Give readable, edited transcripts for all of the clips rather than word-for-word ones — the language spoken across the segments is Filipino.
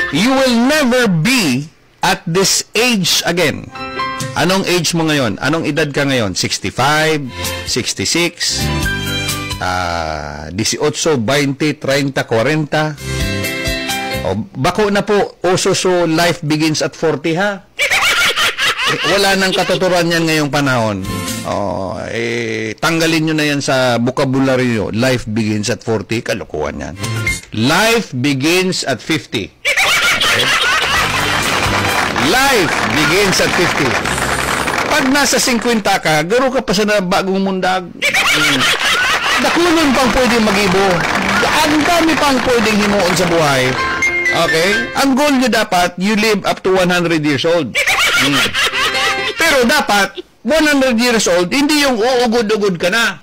You will never be at this age again. Anong age mo ngayon? Anong edad ka ngayon? 65, 66, 18, 20, 30, 40. O, bako na po. So life begins at 40, ha? Wala nang katuturan yan ngayong panahon. Tanggalin nyo na yan sa vocabulary nyo. Life begins at 40. Kalukuhan yan. Life begins at 50. Okay? Life begins at 50. Pag nasa 50 ka, garo ka pa sa bagong mundag. Dakunon pang pwedeng mag-ibo. Ang dami pang pwedeng himuon sa buhay. Okay? Ang goal nyo dapat, you live up to 100 years old. Pero dapat, 100 years old, hindi yung uugod-ugod ka na.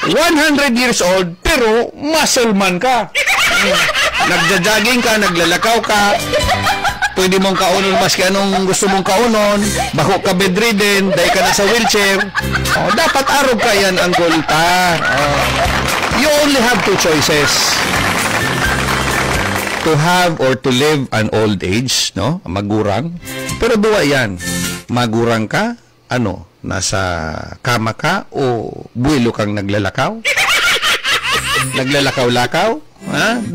100 years old, pero muscle man ka. Nagja-jogging ka, naglalakaw ka, pwede mong kaunon maski anong gusto mong kaunon, bako ka bedridden, dahil ka na sa wheelchair. Dapat arog ka, yan ang goal ta. You only have two choices. To have or to live an old age, no? Magurang. Pero duwa yan. Magurang ka, nasa kama ka o buwilo kang naglalakaw? Naglalakaw-lakaw?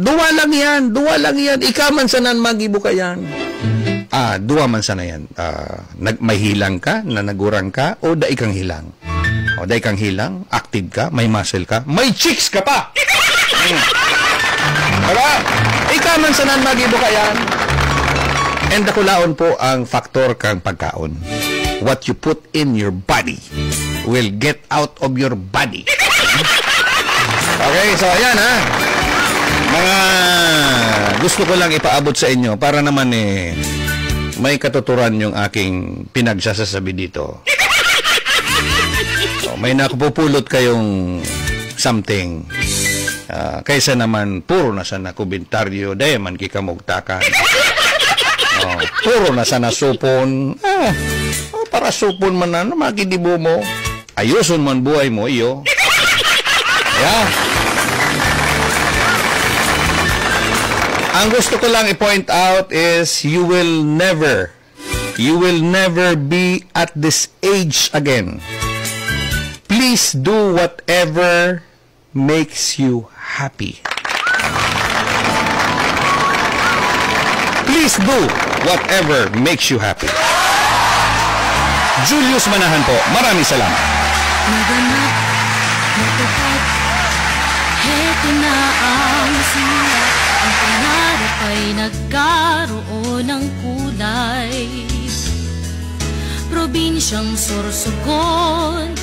Duwa lang yan. Ikaman sanan magibo ka yan. Duwa man sana yan. May hilang ka, na nagurang ka, o daig kang hilang. O daig kang hilang, active ka, may muscle ka, may chicks ka pa! Diba? Ikaman sanan magibo ka yan. And dakulaon po ang faktor kang pagkaon. What you put in your body will get out of your body. Okay, so ayan ha. Mga gusto ko lang ipaabot sa inyo para naman may katuturan yung aking pinagsasasabi dito. So, may nakapupulot kayong something. Kaysa naman puro na sana komentaryo, dahil man kikamugtakan. Puro na sana supon. Para supon man na, magidibo mo. Ayuson man buhay mo, iyo. Yeah. Ang gusto ko lang i-point out is you will never be at this age again. Please do whatever makes you happy. Please do whatever makes you happy. Julius Manahan po. Maraming salamat. Naganap, natupad, heto na ang siya. Ang pangarap ay nagkaroon ng kulay. Probinsyang Sorsogon,